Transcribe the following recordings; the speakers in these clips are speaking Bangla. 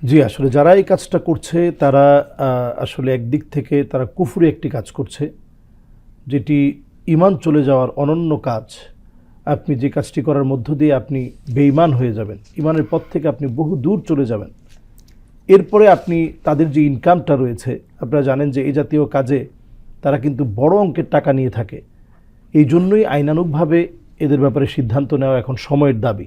জি, আসলে যারা এই কাজটা করছে তারা আসলে একদিক থেকে তারা কুফরি একটি কাজ করছে, যেটি ঈমান চলে যাওয়ার অনন্য কাজ। আপনি যে কাজটি করার মধ্য দিয়ে আপনি বেঈমান হয়ে যাবেন, ঈমানের পথ থেকে আপনি বহু দূর চলে যাবেন। এরপরে আপনি তাদের যে ইনকামটা রয়েছে, আপনারা জানেন যে এই জাতীয় কাজে তারা কিন্তু বড় অঙ্কের টাকা নিয়ে থাকে। এই জন্যই আইনানুগভাবে এদের ব্যাপারে সিদ্ধান্ত নেওয়া এখন সময়ের দাবি।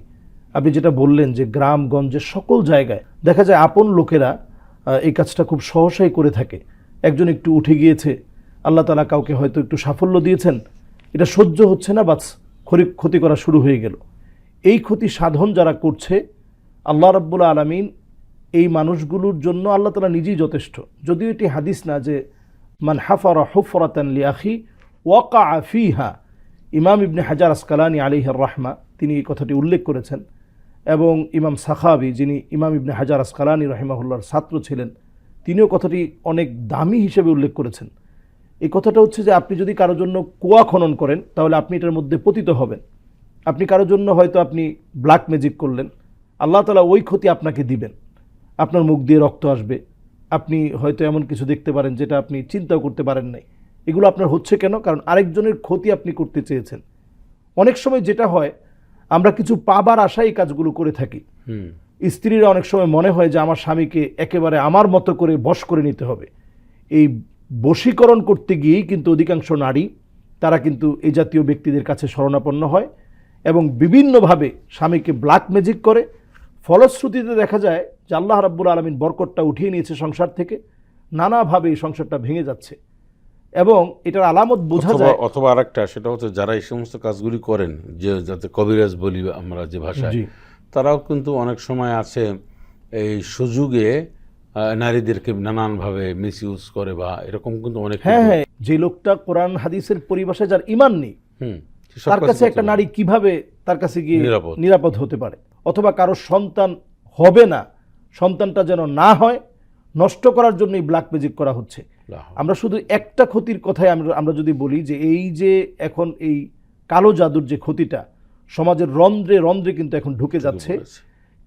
আপনি যেটা বললেন যে গ্রামগঞ্জের সকল জায়গায় দেখা যায় আপন লোকেরা এই কাজটা খুব সহসাই করে থাকে। একজন একটু উঠে গিয়েছে, আল্লাহ তাআলা কাউকে হয়তো একটু সাফল্য দিয়েছেন, এটা সহ্য হচ্ছে না, বাস ক্ষতি করা শুরু হয়ে গেল। এই ক্ষতি সাধন যারা করছে, আল্লাহ রাব্বুল আলামিন এই মানুষগুলোর জন্য আল্লাহ তাআলা নিজেই যথেষ্ট। যদিও এটি হাদিস না যে মান হাফারা হুফরাতান লিআখি ওয়াকা ফিহা, ইমাম ইবনে হাজার আসকালানি আলাইহির রাহমা তিনি এই কথাটি উল্লেখ করেছেন, এবং ইমাম সাখাবি যিনি ইমাম ইবনে হাজার আসকালানি রাহিমাহুল্লাহর ছাত্র ছিলেন, তিনিও কথাটি অনেক দামি হিসেবে উল্লেখ করেছেন। এই কথাটা হচ্ছে যে আপনি যদি কারোর জন্য কুয়া খনন করেন তাহলে আপনি এটার মধ্যে পতিত হবেন। আপনি কারোর জন্য হয়তো আপনি ব্ল্যাক ম্যাজিক করলেন, আল্লাহ তাআলা ওই ক্ষতি আপনাকে দিবেন, আপনার মুখ দিয়ে রক্ত আসবে, আপনি হয়তো এমন কিছু দেখতে পারেন যেটা আপনি চিন্তাও করতে পারেন নাই। এগুলো আপনার হচ্ছে কেন? কারণ আরেকজনের ক্ষতি আপনি করতে চেয়েছেন। অনেক সময় যেটা হয়, আমরা কিছু পাবার আশায় এই কাজগুলো করে থাকি। স্ত্রীরা অনেক সময় মনে হয় যে আমার স্বামীকে একেবারে আমার মতো করে বশ করে নিতে হবে। এই বশীকরণ করতে গিয়েই কিন্তু অধিকাংশ নারী তারা কিন্তু এই জাতীয় ব্যক্তিদের কাছে শরণাপন্ন হয় এবং বিভিন্নভাবে স্বামীকে ব্ল্যাক ম্যাজিক করে। ফলশ্রুতিতে দেখা যায় যে আল্লাহ রাব্বুল আলামিন বরকতটা উঠিয়ে নিয়েছে সংসার থেকে, নানাভাবে এই সংসারটা ভেঙে যাচ্ছে। এবং এটার আলামত বোঝা যায়। অথবা আরেকটা, সেটা হচ্ছে যারা এই সমস্ত কাজগুলি করেন, যে যাতে কবিরাজ বলি আমরা যে ভাষায়, তারাও কিন্তু অনেক সময় আছে এই সুযোগে নারীদেরকে নানানভাবে মিস ইউজ করে বা এরকম কিন্তু অনেক। হ্যাঁ, যে লোকটা কোরআন হাদিসের পরিভাষায় যার ঈমান নেই, তার কাছে একটা নারী কিভাবে তার কাছে গিয়ে নিরাপদ হতে পারে? অথবা কারো সন্তান হবে না, সন্তানটা যেন না হয়, নষ্ট করার জন্যই ব্ল্যাক ম্যাজিক করা হচ্ছে। আমরা শুধু একটা ক্ষতির কথাই আমরা যদি বলি যে এই যে এখন এই কালো জাদুর যে ক্ষতিটা সমাজের রন্ধ্রে রন্ধ্রে কিন্তু এখন ঢুকে যাচ্ছে,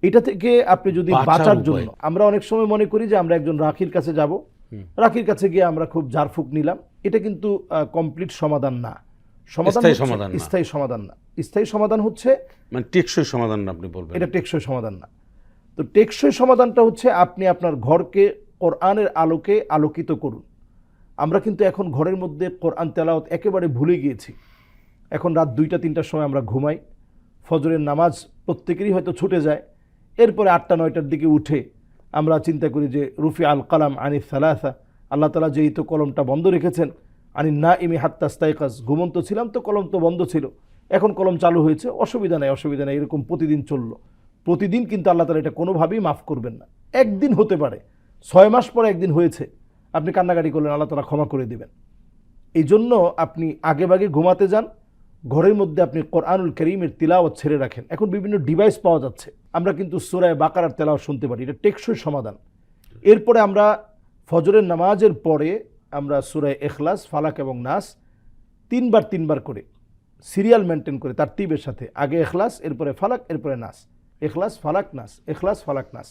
এটা থেকে আপনি যদি বাঁচার জন্য, আমরা অনেক সময় মনে করি যে আমরা একজন রাখির কাছে যাব, রাখির কাছে গিয়ে আমরা খুব ঝাড়ফুঁক নিলাম, এটা কিন্তু কমপ্লিট সমাধান না। স্থায়ী সমাধান না। স্থায়ী সমাধান হচ্ছে মানে টেকসই সমাধান না, আপনি বলবেন এটা টেকসই সমাধান না। তো টেকসই সমাধানটা হচ্ছে আপনি আপনার ঘরকে কোরআনের আলোকে আলোকিত করুন। আমরা কিন্তু এখন ঘরের মধ্যে কোরআন তেলাওয়াত একেবারে ভুলে গিয়েছি। এখন রাত 2টা-3টার সময় আমরা ঘুমাই, ফজরের নামাজ প্রত্যেকেরই হয়তো ছুটে যায়, এরপরে 8টা-9টার দিকে উঠে আমরা চিন্তা করি যে রুফি আল কালাম আনিস সালাসা, আল্লাহ তাআলা যেই তো কলমটা বন্ধ রেখেছেন, আনি না ইমি হাত্তা ইস্তাইকাজ, ঘুমন্ত ছিলাম তো কলম তো বন্ধ ছিল, এখন কলম চালু হয়েছে, অসুবিধা নেই, এরকম প্রতিদিন চললো। প্রতিদিন কিন্তু আল্লাহ তাআলা এটা কোনোভাবেই মাফ করবেন না। একদিন হতে পারে, 6 মাস পরে একদিন হয়েছে, আপনি কান্নাকাটি করলেন, আল্লাহ তাআলা ক্ষমা করে দিবেন। এই জন্য আপনি আগেভাগে ঘুমাতে যান, ঘরের মধ্যে আপনি কোরআনুল কারীমের তিলাওয়াত ছেড়ে রাখেন। এখন বিভিন্ন ডিভাইস পাওয়া যাচ্ছে, আমরা কিন্তু সূরা বাকারার তেলাওয়াত শুনতে পারি, এটা টেকসই সমাধান। এরপরে আমরা ফজরের নামাজের পরে আমরা সূরা ইখলাস, ফালাক এবং নাস 3বার করে সিরিয়াল মেনটেন করে তারতিবের সাথে, আগে ইখলাস, এরপরে ফালাক, এরপরে নাস, ইখলাস ফালাক নাস, ইখলাস ফালাক নাস।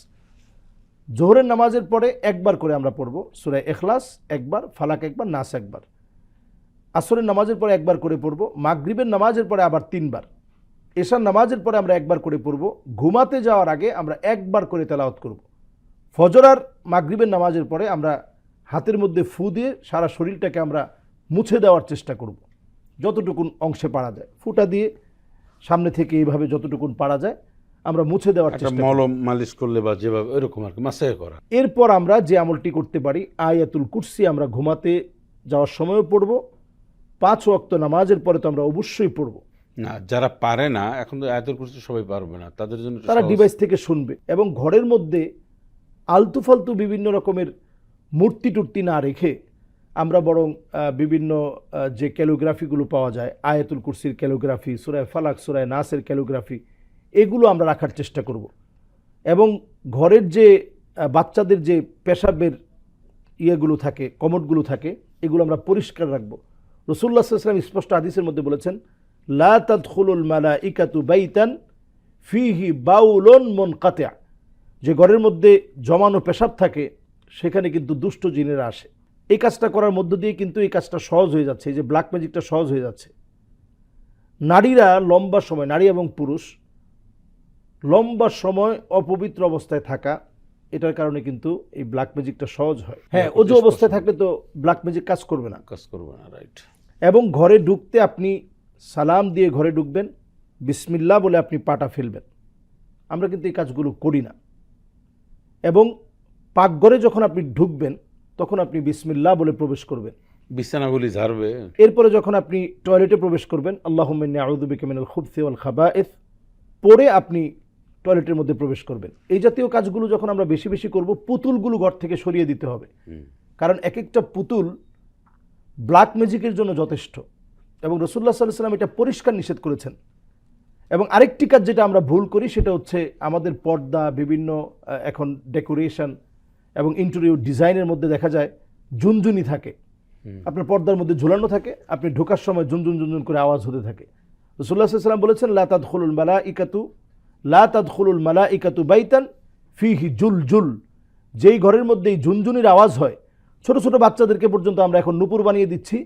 জোহরের নামাজের পরে একবার করে আমরা পড়ব সূরা ইখলাস একবার, ফালাক একবার, নাস একবার। আসরের নামাজের পরে একবার করে পড়ব, মাগরিবের নামাজের পরে আবার 3বার, এশার নামাজের পরে আমরা একবার করে পড়ব, ঘুমাতে যাওয়ার আগে আমরা একবার করে তেলাওয়াত করব। ফজর আর মাগরিবের নামাজের পরে আমরা হাতের মধ্যে ফু দিয়ে সারা শরীরটাকে আমরা মুছে দেওয়ার চেষ্টা করব, যতটুকুন অংশে পারা যায়, ফুটা দিয়ে সামনে থেকে এইভাবে যতটুকুন পারা যায় আমরা মুছে দেওয়ার চেষ্টা করব, মলম মালিশ করলে বা যেভাবে এরকম আর কি মাসাজ করা। এরপর আমরা যে আমলটি করতে পারি, আয়াতুল কুরসি আমরা ঘুমাতে যাওয়ার সময়ও পড়ব, 5 ওয়াক্ত নামাজের পরে তো আমরা অবশ্যই পড়ব। না, যারা পারে না, এখন তো আয়াতুল কুরসি সবাই পারবে না, তাদের জন্য তারা ডিভাইস থেকে শুনবে। এবং ঘরের মধ্যে আলতু ফালতু বিভিন্ন রকমের মূর্তি টুর্তি না রেখে আমরা বরং বিভিন্ন যে ক্যালিগ্রাফিগুলো পাওয়া যায়, আয়াতুল কুরসির ক্যালিগ্রাফি, সূরা ফালাক, সূরা নাসের ক্যালিগ্রাফি, এগুলো আমরা রাখার চেষ্টা করব। এবং ঘরের যে বাচ্চাদের যে পেশাবের ইয়েগুলো থাকে, কমোডগুলো থাকে, এগুলো আমরা পরিষ্কার রাখবো। রাসূলুল্লাহ সাল্লাল্লাহু আলাইহি ওয়াসাল্লাম স্পষ্ট হাদিসের মধ্যে বলেছেন, লা তাদখুলুল মালাইকাতু বাইতান ফিহি বাউলুন মুনকাতি', যে ঘরের মধ্যে জমানো পেশাব থাকে সেখানে কিন্তু দুষ্ট জিনেরা আসে। এই কাজটা করার মধ্য দিয়ে কিন্তু এই কাজটা সহজ হয়ে যাচ্ছে, এই যে ব্ল্যাক ম্যাজিকটা সহজ হয়ে যাচ্ছে। নারীরা লম্বা সময়, নারী এবং পুরুষ লম্বা সময় অপবিত্র অবস্থায় থাকা, এটার কারণে কিন্তু এই ব্ল্যাক ম্যাজিকটা সহজ হয়। হ্যাঁ, অজু অবস্থায় থাকলে তো ব্ল্যাক ম্যাজিক কাজ করবে না। রাইট। এবং ঘরে ঢুকতে আপনি সালাম দিয়ে ঘরে ঢুকবেন, বিসমিল্লাহ বলে আপনি পাটা ফেলবেন। আমরা কিন্তু এই কাজগুলো করি না। এবং পাকঘরে যখন আপনি ঢুকবেন তখন আপনি বিসমিল্লাহ বলে প্রবেশ করবেন, বিছানাগুলি ঝাড়বে। এরপরে যখন আপনি টয়লেটে প্রবেশ করবেন, আল্লাহুম্মা ইন্নী আউযু বিকা মিনাল খুবসি ওয়াল খাবায়েস পরে আপনি টয়লেটের মধ্যে প্রবেশ করবেন। এই জাতীয় কাজগুলো যখন আমরা বেশি বেশি করব, পুতুলগুলো ঘর থেকে সরিয়ে দিতে হবে। কারণ এক একটা পুতুল ব্ল্যাক ম্যাজিকের জন্য যথেষ্ট, এবং রাসূলুল্লাহ সাল্লাল্লাহু আলাইহি ওয়াসাল্লাম এটা পরিষ্কার নিষেধ করেছেন। এবং আরেকটি কাজ যেটা আমরা ভুল করি সেটা হচ্ছে আমাদের পর্দা, বিভিন্ন এখন ডেকোরেশন এবং ইন্টেরিয়র ডিজাইনের মধ্যে দেখা যায় ঝুনঝুনি থাকে, আপনার পর্দার মধ্যে ঝুলানো থাকে, আপনি ঢোকার সময় ঝুনঝুন ঝুনঝুন করে আওয়াজ হতে থাকে। রাসূলুল্লাহ সাল্লাল্লাহু আলাইহি ওয়াসাল্লাম বলেছেন, লা তাদখুলুল মালাইকাতু বাইতান ফিহি জুলজুল, যেই ঘরের মধ্যে এই ঝুনঝুনির আওয়াজ হয়, ছোট ছোট বাচ্চাদেরকে পর্যন্ত আমরা এখন নূপুর বানিয়ে দিচ্ছি,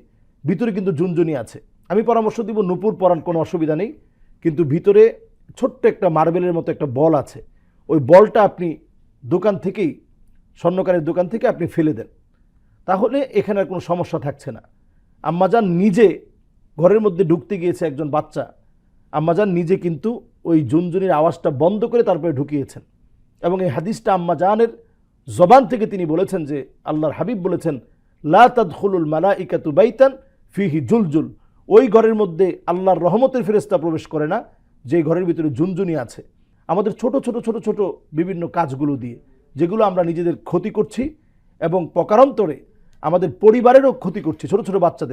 ভিতরে কিন্তু ঝুনঝুনি আছে। আমি পরামর্শ দিব নূপুর পরান কোনো অসুবিধা নেই, কিন্তু ভিতরে ছোট্ট একটা মার্বেলের মতো একটা বল আছে, ওই বলটা আপনি দোকান থেকেই, স্বর্ণকারের দোকান থেকে আপনি ফেলে দেন, তাহলে এখানে আর কোনো সমস্যা থাকছে না। আম্মাজান নিজে ঘরের মধ্যে ঢুকতে গিয়েছে একজন বাচ্চা, আম্মাজান নিজে কিন্তু ওই ঝুনঝুনির আওয়াজটা বন্ধ করে তারপরে ঢুকিয়েছেন। এবং এই হাদিসটা আম্মাজানের জবান থেকে তিনি বলেছেন যে আল্লাহর হাবিব বলেছেন, লা তাদখুলুল মালাইকাতু বাইতান ফিহি জুলজুল, ওই ঘরের মধ্যে আল্লাহর রহমতের ফেরেশতা প্রবেশ করে না যে ঘরের ভিতরে ঝুনঝুনি আছে। আমাদের ছোট ছোট ছোট ছোট বিভিন্ন কাজগুলো দিয়ে যেগুলো আমরা নিজেদের ক্ষতি করছি এবং প্রকারান্তরে আমাদের পরিবারেরও ক্ষতি করছি, ছোট ছোট বাচ্চাদের।